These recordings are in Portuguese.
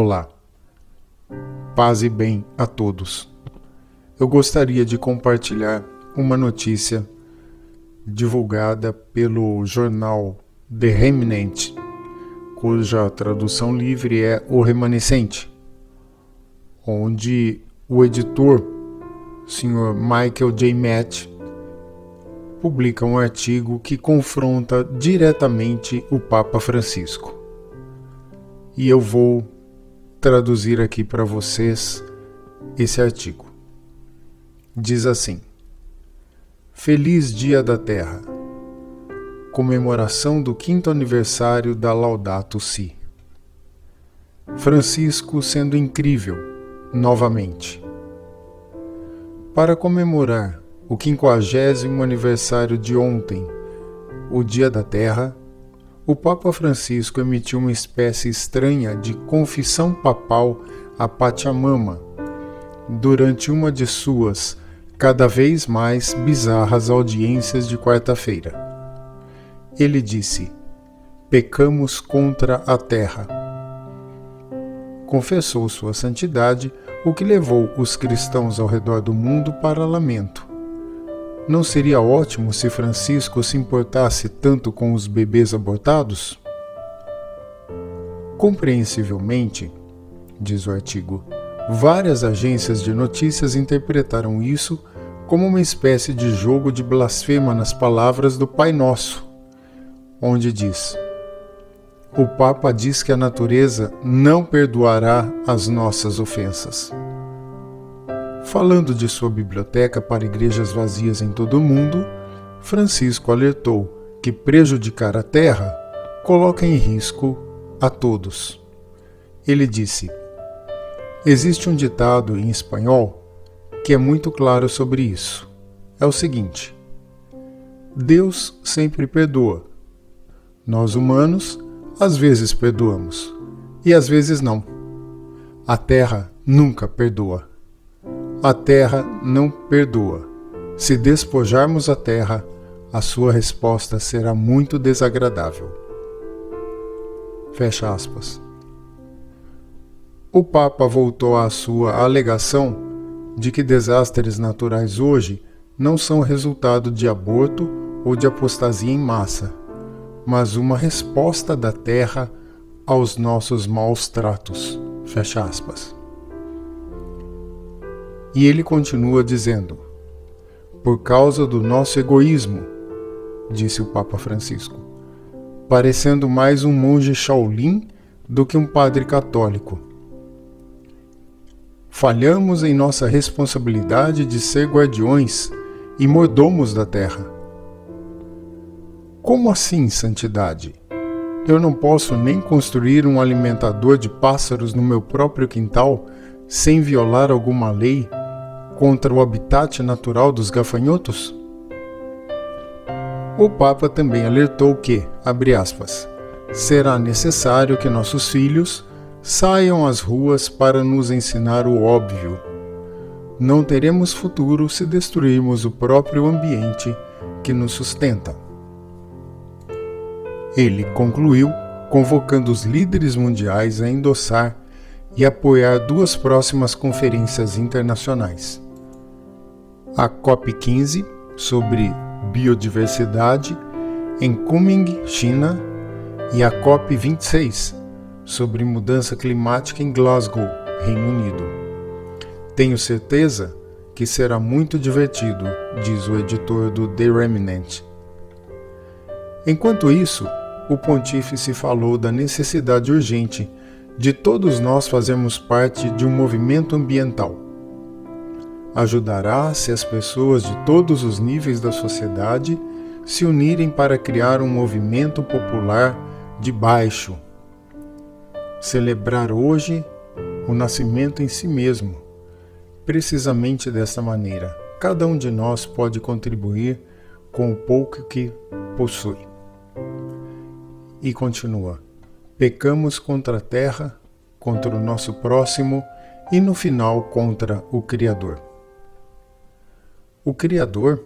Olá, paz e bem a todos. Eu gostaria de compartilhar uma notícia divulgada pelo jornal The Remnant, cuja tradução livre é O Remanescente, onde o editor, Sr. Michael J. Matt, publica um artigo que confronta diretamente o Papa Francisco. E eu vou traduzir aqui para vocês esse artigo. Diz assim: Feliz Dia da Terra, comemoração do 5º aniversário da Laudato Si. Francisco sendo incrível, novamente. Para comemorar o 50º aniversário de ontem, o Dia da Terra, o Papa Francisco emitiu uma espécie estranha de confissão papal a Pachamama durante uma de suas cada vez mais bizarras audiências de quarta-feira. Ele disse: pecamos contra a terra. Confessou sua santidade, o que levou os cristãos ao redor do mundo para lamento. Não seria ótimo se Francisco se importasse tanto com os bebês abortados? Compreensivelmente, diz o artigo, várias agências de notícias interpretaram isso como uma espécie de jogo de blasfema nas palavras do Pai Nosso, onde diz: o Papa diz que a natureza não perdoará as nossas ofensas. Falando de sua biblioteca para igrejas vazias em todo o mundo, Francisco alertou que prejudicar a terra coloca em risco a todos. Ele disse: existe um ditado em espanhol que é muito claro sobre isso. É o seguinte: Deus sempre perdoa. Nós humanos, às vezes perdoamos, e às vezes não. A terra nunca perdoa. A terra não perdoa. Se despojarmos a terra, a sua resposta será muito desagradável. Fecha aspas. O Papa voltou à sua alegação de que desastres naturais hoje não são resultado de aborto ou de apostasia em massa, mas uma resposta da terra aos nossos maus tratos. Fecha aspas. E ele continua dizendo: por causa do nosso egoísmo, disse o Papa Francisco, parecendo mais um monge Shaolin do que um padre católico. Falhamos em nossa responsabilidade de ser guardiões e mordomos da terra. Como assim, santidade? Eu não posso nem construir um alimentador de pássaros no meu próprio quintal sem violar alguma lei contra o habitat natural dos gafanhotos? O Papa também alertou que, abre aspas, será necessário que nossos filhos saiam às ruas para nos ensinar o óbvio. Não teremos futuro se destruirmos o próprio ambiente que nos sustenta. Ele concluiu convocando os líderes mundiais a endossar e apoiar 2 próximas conferências internacionais: a COP15 sobre biodiversidade em Kunming, China, e a COP26 sobre mudança climática em Glasgow, Reino Unido. Tenho certeza que será muito divertido, diz o editor do The Remnant. Enquanto isso, o pontífice falou da necessidade urgente de todos nós fazermos parte de um movimento ambiental. Ajudará se as pessoas de todos os níveis da sociedade se unirem para criar um movimento popular de baixo. Celebrar hoje o nascimento em si mesmo. Precisamente dessa maneira, cada um de nós pode contribuir com o pouco que possui. E continua: pecamos contra a terra, contra o nosso próximo e no final contra o Criador. O Criador?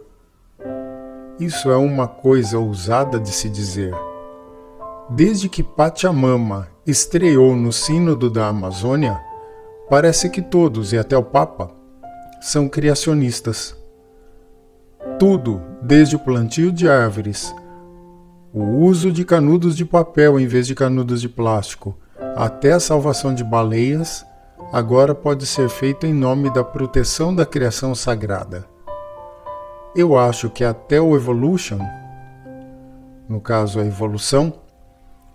Isso é uma coisa ousada de se dizer. Desde que Pachamama estreou no Sínodo da Amazônia, parece que todos, e até o Papa, são criacionistas. Tudo, desde o plantio de árvores, o uso de canudos de papel em vez de canudos de plástico, até a salvação de baleias, agora pode ser feito em nome da proteção da criação sagrada. Eu acho que até o evolution, no caso a evolução,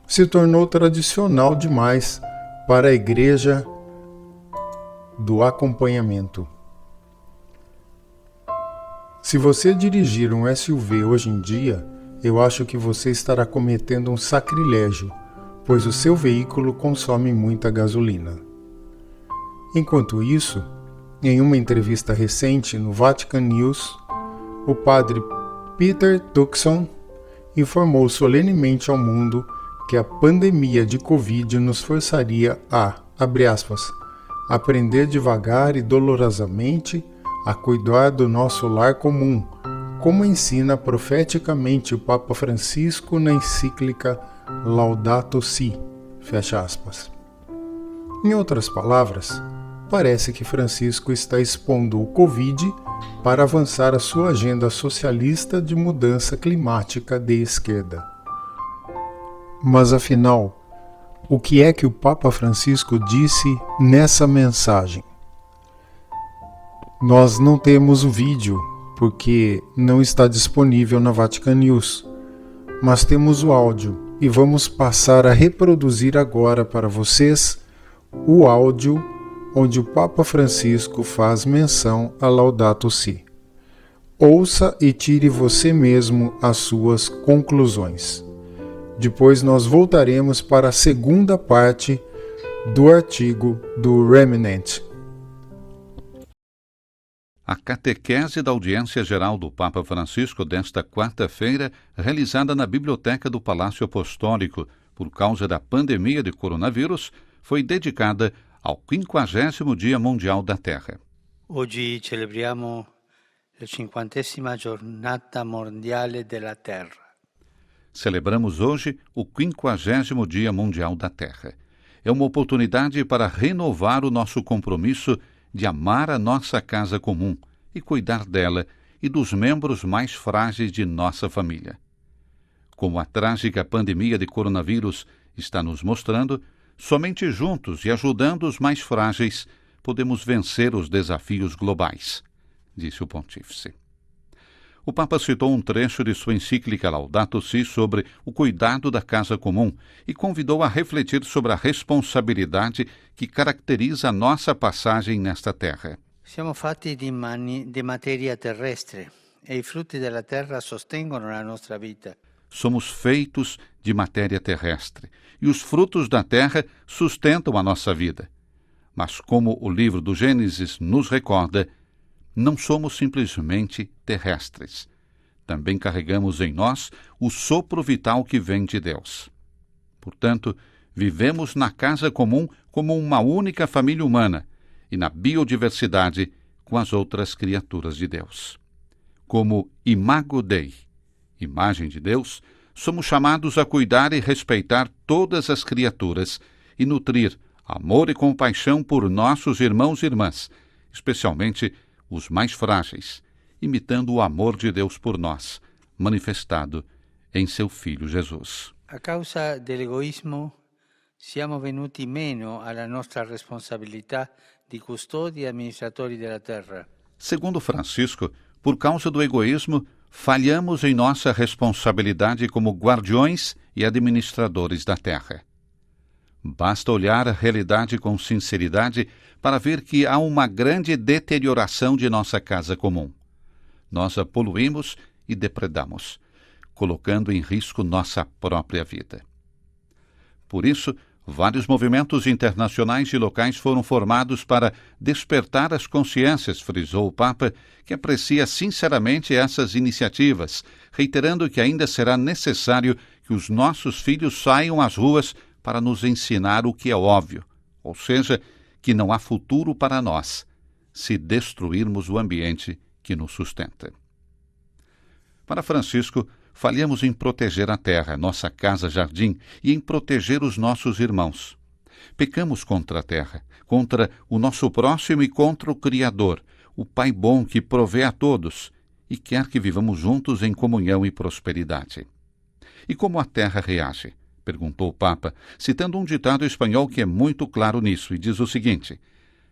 se tornou tradicional demais para a igreja do acompanhamento. Se você dirigir um SUV hoje em dia, eu acho que você estará cometendo um sacrilégio, pois o seu veículo consome muita gasolina. Enquanto isso, em uma entrevista recente no Vatican News, o padre Peter Turkson informou solenemente ao mundo que a pandemia de Covid nos forçaria a, abre aspas, aprender devagar e dolorosamente a cuidar do nosso lar comum, como ensina profeticamente o Papa Francisco na encíclica Laudato Si, fecha aspas. Em outras palavras, parece que Francisco está expondo o Covid para avançar a sua agenda socialista de mudança climática de esquerda. Mas afinal, o que é que o Papa Francisco disse nessa mensagem? Nós não temos o vídeo, porque não está disponível na Vatican News, mas temos o áudio e vamos passar a reproduzir agora para vocês o áudio onde o Papa Francisco faz menção a Laudato Si. Ouça e tire você mesmo as suas conclusões. Depois nós voltaremos para a segunda parte do artigo do Remnant. A catequese da Audiência Geral do Papa Francisco desta quarta-feira, realizada na Biblioteca do Palácio Apostólico por causa da pandemia de coronavírus, foi dedicada ao 50º Dia Mundial da Terra. Oggi celebriamo la 50ª Giornata Mondiale della Terra. Celebramos hoje o 50º Dia Mundial da Terra. É uma oportunidade para renovar o nosso compromisso de amar a nossa casa comum e cuidar dela e dos membros mais frágeis de nossa família. Como a trágica pandemia de coronavírus está nos mostrando, somente juntos e ajudando os mais frágeis podemos vencer os desafios globais, disse o pontífice. O Papa citou um trecho de sua encíclica Laudato Si sobre o cuidado da casa comum e convidou a refletir sobre a responsabilidade que caracteriza a nossa passagem nesta terra. Siamo fatti di materia terrestre e i frutti della terra sostengono la nostra vita. Somos feitos de matéria terrestre e os frutos da terra sustentam a nossa vida. Mas como o livro do Gênesis nos recorda, não somos simplesmente terrestres. Também carregamos em nós o sopro vital que vem de Deus. Portanto, vivemos na casa comum como uma única família humana e na biodiversidade com as outras criaturas de Deus. Como Imago Dei, imagem de Deus, somos chamados a cuidar e respeitar todas as criaturas e nutrir amor e compaixão por nossos irmãos e irmãs, especialmente os mais frágeis, imitando o amor de Deus por nós, manifestado em seu Filho Jesus. A causa dell'egoismo siamo venuti meno alla nostra responsabilità di custodi e amministratori della terra. Segundo Francisco, por causa do egoísmo, falhamos em nossa responsabilidade como guardiões e administradores da terra. Basta olhar a realidade com sinceridade para ver que há uma grande deterioração de nossa casa comum. Nós a poluímos e depredamos, colocando em risco nossa própria vida. Por isso, vários movimentos internacionais e locais foram formados para despertar as consciências, frisou o Papa, que aprecia sinceramente essas iniciativas, reiterando que ainda será necessário que os nossos filhos saiam às ruas para nos ensinar o que é óbvio, ou seja, que não há futuro para nós se destruirmos o ambiente que nos sustenta. Para Francisco, falhamos em proteger a terra, nossa casa-jardim, e em proteger os nossos irmãos. Pecamos contra a terra, contra o nosso próximo e contra o Criador, o Pai bom que provê a todos e quer que vivamos juntos em comunhão e prosperidade. E como a terra reage? Perguntou o Papa, citando um ditado espanhol que é muito claro nisso, e diz o seguinte: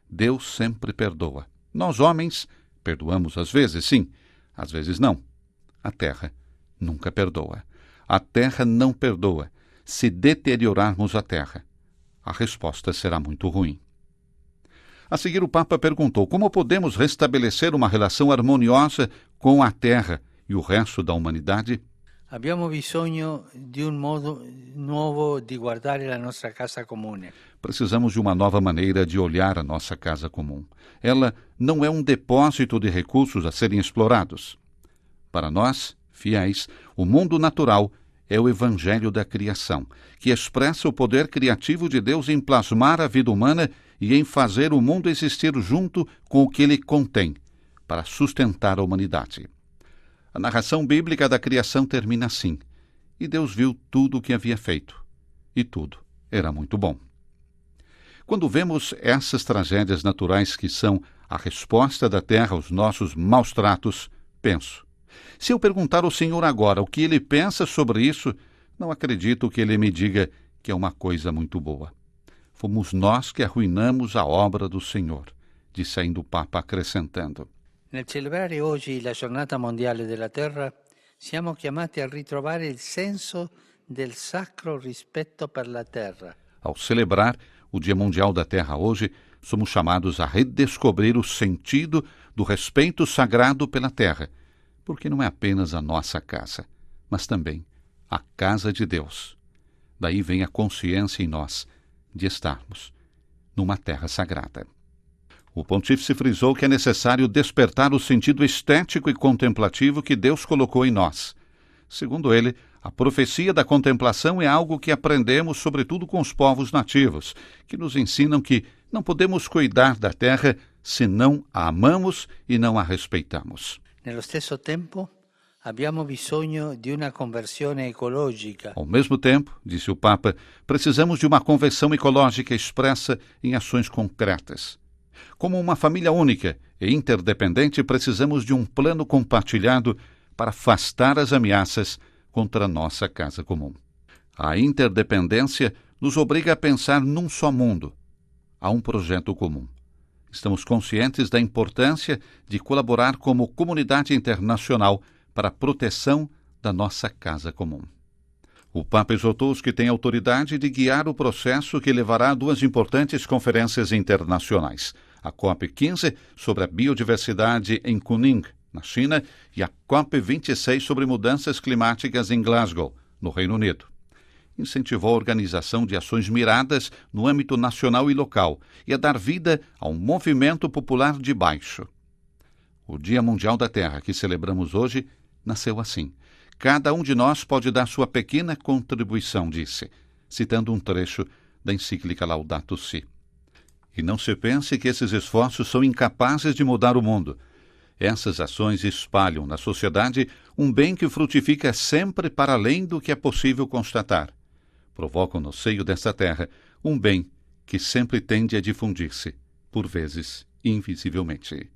Deus sempre perdoa. Nós, homens, perdoamos às vezes, sim, às vezes não. A terra nunca perdoa. A terra não perdoa. Se deteriorarmos a terra, a resposta será muito ruim. A seguir, o Papa perguntou como podemos restabelecer uma relação harmoniosa com a terra e o resto da humanidade. Abbiamo bisogno di un modo nuovo di guardare la nostra casa comune. Precisamos de uma nova maneira de olhar a nossa casa comum. Ela não é um depósito de recursos a serem explorados. Para nós, fiéis, o mundo natural é o evangelho da criação, que expressa o poder criativo de Deus em plasmar a vida humana e em fazer o mundo existir junto com o que ele contém, para sustentar a humanidade. A narração bíblica da criação termina assim: e Deus viu tudo o que havia feito, e tudo era muito bom. Quando vemos essas tragédias naturais que são a resposta da terra aos nossos maus tratos, penso: se eu perguntar ao Senhor agora o que ele pensa sobre isso, não acredito que ele me diga que é uma coisa muito boa. Fomos nós que arruinamos a obra do Senhor, disse ainda o Papa, acrescentando. Nel celebrare oggi la Giornata Mondiale della Terra, siamo chiamati a ritrovare il senso del sacro rispetto per la terra. Ao celebrar o Dia Mundial da Terra hoje, somos chamados a redescobrir o sentido do respeito sagrado pela terra, porque não é apenas a nossa casa, mas também a casa de Deus. Daí vem a consciência em nós de estarmos numa terra sagrada. O pontífice frisou que é necessário despertar o sentido estético e contemplativo que Deus colocou em nós. Segundo ele, a profecia da contemplação é algo que aprendemos sobretudo com os povos nativos, que nos ensinam que não podemos cuidar da terra se não a amamos e não a respeitamos. Nello stesso tempo, abbiamo bisogno di una conversione ecologica. Ao mesmo tempo, disse o Papa, precisamos de uma conversão ecológica expressa em ações concretas. Como uma família única e interdependente, precisamos de um plano compartilhado para afastar as ameaças contra a nossa casa comum. A interdependência nos obriga a pensar num só mundo, a um projeto comum. Estamos conscientes da importância de colaborar como comunidade internacional para a proteção da nossa casa comum. O Papa exortou os que têm autoridade de guiar o processo que levará a duas importantes conferências internacionais: a COP15 sobre a biodiversidade em Kunming, na China, e a COP26 sobre mudanças climáticas em Glasgow, no Reino Unido. Incentivou a organização de ações miradas no âmbito nacional e local e a dar vida a um movimento popular de baixo. O Dia Mundial da Terra, que celebramos hoje, nasceu assim. Cada um de nós pode dar sua pequena contribuição, disse, citando um trecho da encíclica Laudato Si. E não se pense que esses esforços são incapazes de mudar o mundo. Essas ações espalham na sociedade um bem que frutifica sempre para além do que é possível constatar. Provocam no seio dessa terra um bem que sempre tende a difundir-se, por vezes invisivelmente.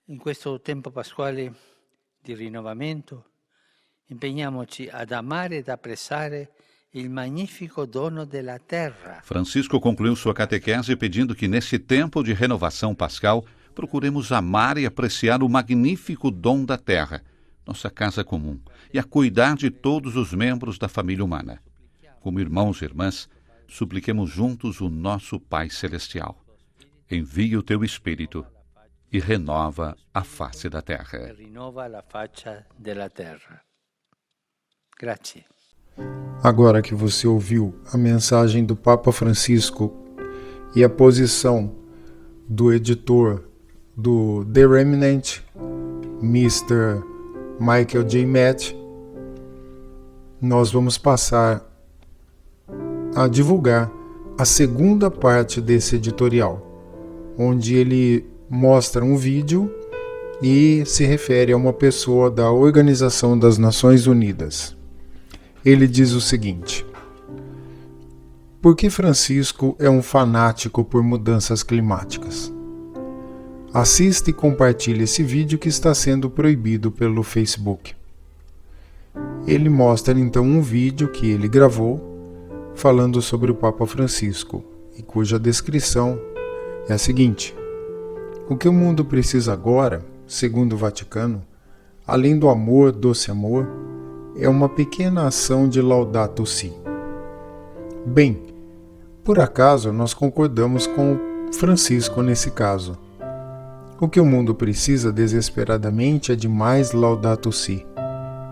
In questo tempo pasquale di rinnovamento, impegniamoci ad amare ed apprezzare il magnifico dono della terra. Francisco concluiu sua catequese pedindo que, nesse tempo de renovação pascal, procuremos amar e apreciar o magnífico dom da terra, nossa casa comum, e a cuidar de todos os membros da família humana. Como irmãos e irmãs, supliquemos juntos o nosso Pai Celestial. Envia o teu Espírito e renova a face da terra. Rinnova la faccia della terra. Grazie. Agora que você ouviu a mensagem do Papa Francisco e a posição do editor do The Remnant, Mr. Michael J. Matt, nós vamos passar a divulgar a segunda parte desse editorial, onde ele mostra um vídeo e se refere a uma pessoa da Organização das Nações Unidas. Ele diz o seguinte: por que Francisco é um fanático por mudanças climáticas? Assista e compartilhe esse vídeo que está sendo proibido pelo Facebook. Ele mostra então um vídeo que ele gravou falando sobre o Papa Francisco e cuja descrição é a seguinte: o que o mundo precisa agora, segundo o Vaticano, além do amor, doce amor, é uma pequena ação de Laudato Si. Bem, por acaso nós concordamos com Francisco nesse caso. O que o mundo precisa desesperadamente é de mais Laudato Si,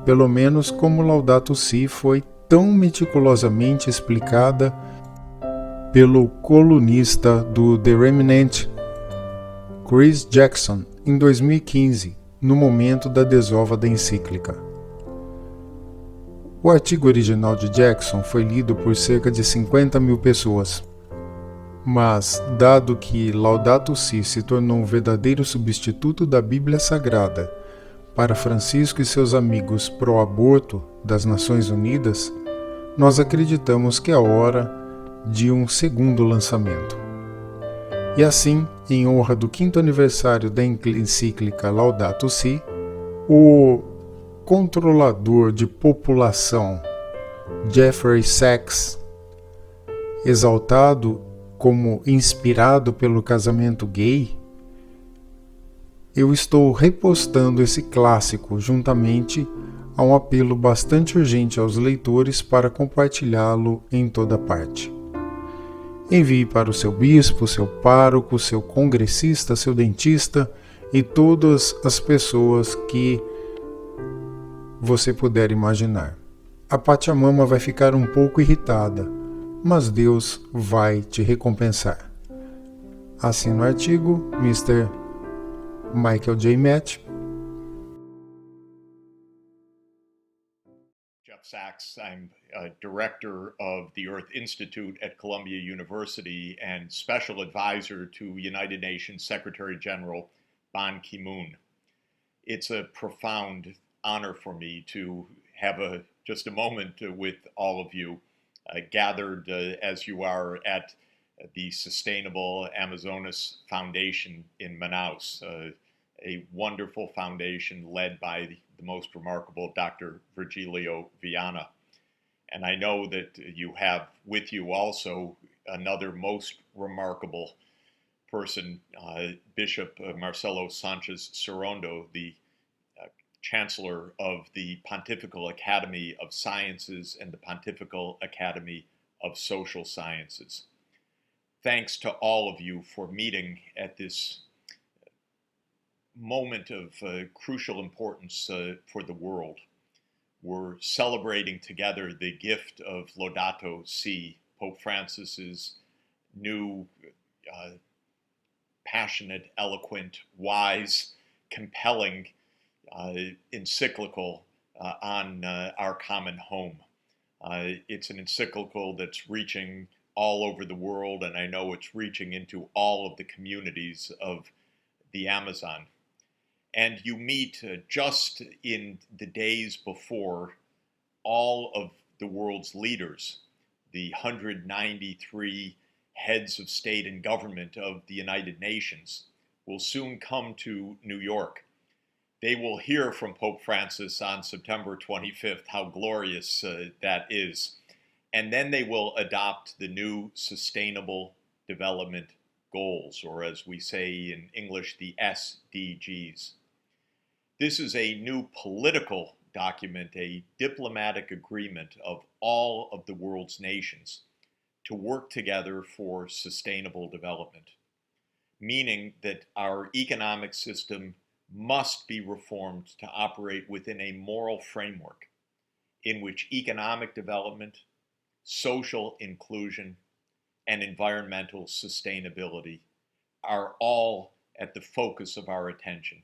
pelo menos como Laudato Si foi tão meticulosamente explicada pelo colunista do The Remnant, Chris Jackson, em 2015, no momento da desova da encíclica. O artigo original de Jackson foi lido por cerca de 50 mil pessoas. Mas, dado que Laudato Si se tornou um verdadeiro substituto da Bíblia Sagrada para Francisco e seus amigos pró-aborto das Nações Unidas, nós acreditamos que é hora de um segundo lançamento. E assim, em honra do 5º aniversário da encíclica Laudato Si, o controlador de população Jeffrey Sachs, exaltado como inspirado pelo casamento gay, eu estou repostando esse clássico juntamente a um apelo bastante urgente aos leitores para compartilhá-lo em toda parte. Envie para o seu bispo, seu pároco, seu congressista, seu dentista e todas as pessoas que você puder imaginar. A Pachamama vai ficar um pouco irritada, mas Deus vai te recompensar. Assina o artigo, Mr. Michael J. Matt. Jeff Sachs. I'm a director of the Earth Institute at Columbia University and special advisor to United Nations Secretary General Ban Ki-moon. It's a profound honor for me to have just a moment with all of you gathered as you are at the Sustainable Amazonas Foundation in Manaus, a wonderful foundation led by the most remarkable Dr. Virgilio Viana. And I know that you have with you also another most remarkable person, Bishop Marcelo Sanchez Sorondo, the Chancellor of the Pontifical Academy of Sciences and the Pontifical Academy of Social Sciences. Thanks to all of you for meeting at this moment of crucial importance for the world. We're celebrating together the gift of Laudato Si, Pope Francis's new, passionate, eloquent, wise, compelling encyclical on our common home. It's an encyclical that's reaching all over the world, and I know it's reaching into all of the communities of the Amazon. And you meet just in the days before all of the world's leaders, the 193 heads of state and government of the United Nations, will soon come to New York. They will hear from Pope Francis on September 25th how glorious that is. And then they will adopt the new Sustainable Development Goals, or as we say in English, the SDGs. This is a new political document, a diplomatic agreement of all of the world's nations to work together for sustainable development, meaning that our economic system must be reformed to operate within a moral framework in which economic development, social inclusion, and environmental sustainability are all at the focus of our attention.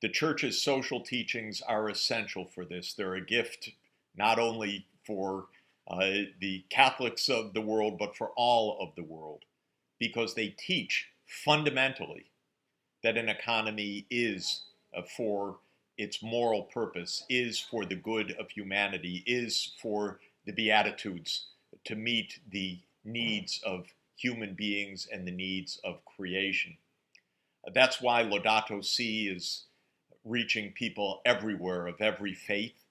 The Church's social teachings are essential for this. They're a gift not only for the Catholics of the world, but for all of the world, because they teach fundamentally that an economy is for its moral purpose, is for the good of humanity, is for the Beatitudes, to meet the needs of human beings and the needs of creation. That's why Laudato Si is reaching people everywhere of every faith.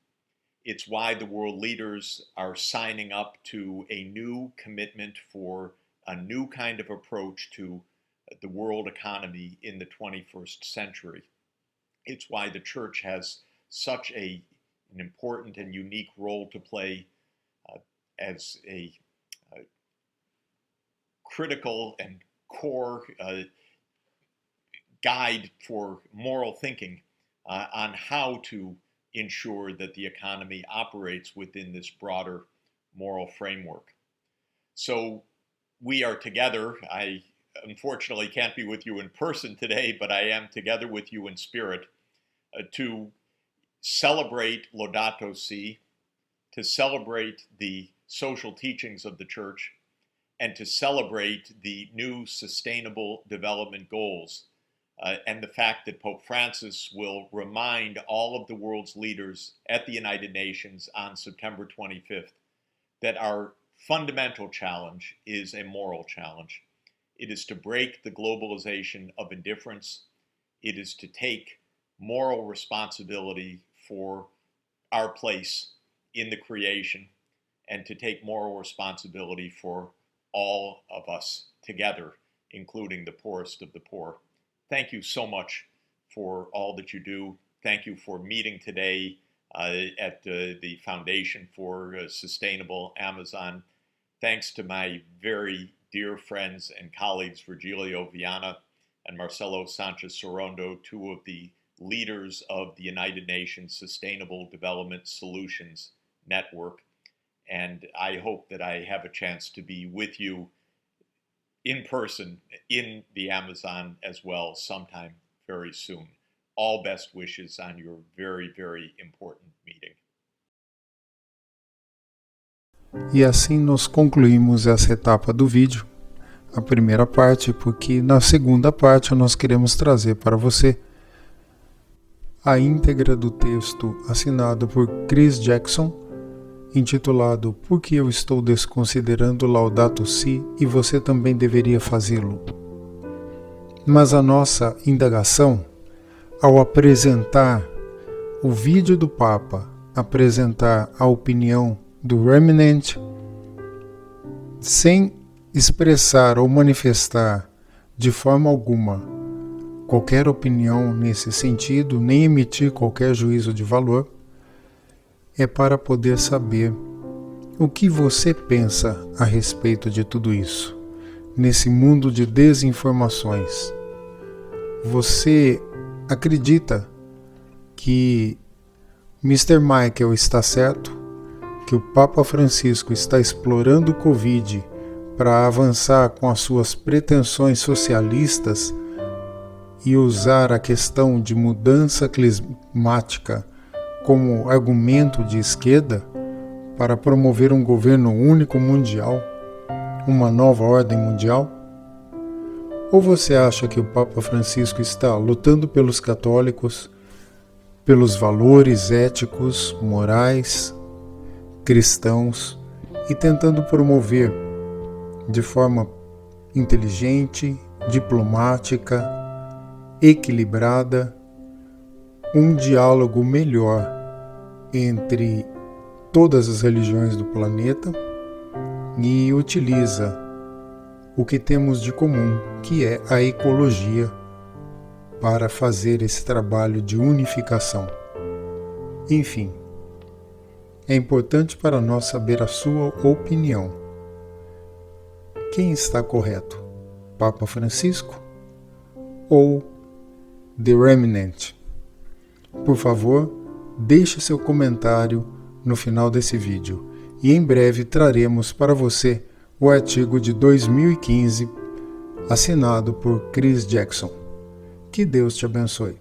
It's why the world leaders are signing up to a new commitment for a new kind of approach to the world economy in the 21st century. It's why the church has such an important and unique role to play as a critical and core guide for moral thinking on how to ensure that the economy operates within this broader moral framework. So we are together. I unfortunately can't be with you in person today, but I am together with you in spirit to celebrate Laudato Si, to celebrate the social teachings of the church, and to celebrate the new Sustainable Development Goals, and the fact that Pope Francis will remind all of the world's leaders at the United Nations on September 25th that our fundamental challenge is a moral challenge. It is to break the globalization of indifference. It is to take moral responsibility for our place in the creation, and to take moral responsibility for all of us together, including the poorest of the poor. Thank you so much for all that you do. Thank you for meeting today at the Foundation for Sustainable Amazon. Thanks to my very dear friends and colleagues, Virgilio Viana and Marcelo Sanchez Sorondo, two of the leaders of the United Nations Sustainable Development Solutions Network. And I hope that I have a chance to be with you in person in the Amazon as well sometime very soon. All best wishes on your very, very important meeting. E assim nós concluímos essa etapa do vídeo, a primeira parte, porque na segunda parte nós queremos trazer para você a íntegra do texto assinado por Chris Jackson, intitulado Por que eu estou desconsiderando Laudato Si e você também deveria fazê-lo? Mas a nossa indagação, ao apresentar o vídeo do Papa, apresentar a opinião do Remnant, sem expressar ou manifestar de forma alguma qualquer opinião nesse sentido, nem emitir qualquer juízo de valor, é para poder saber o que você pensa a respeito de tudo isso, nesse mundo de desinformações. Você acredita que Mr. Michael está certo? Que o Papa Francisco está explorando o Covid para avançar com as suas pretensões socialistas e usar a questão de mudança climática como argumento de esquerda para promover um governo único mundial, uma nova ordem mundial? Ou você acha que o Papa Francisco está lutando pelos católicos, pelos valores éticos, morais, cristãos e tentando promover de forma inteligente, diplomática, equilibrada, um diálogo melhor entre todas as religiões do planeta e utiliza o que temos de comum, que é a ecologia, para fazer esse trabalho de unificação. Enfim, é importante para nós saber a sua opinião. Quem está correto? Papa Francisco ou The Remnant? Por favor, deixe seu comentário no final desse vídeo e em breve traremos para você o artigo de 2015 assinado por Chris Jackson. Que Deus te abençoe.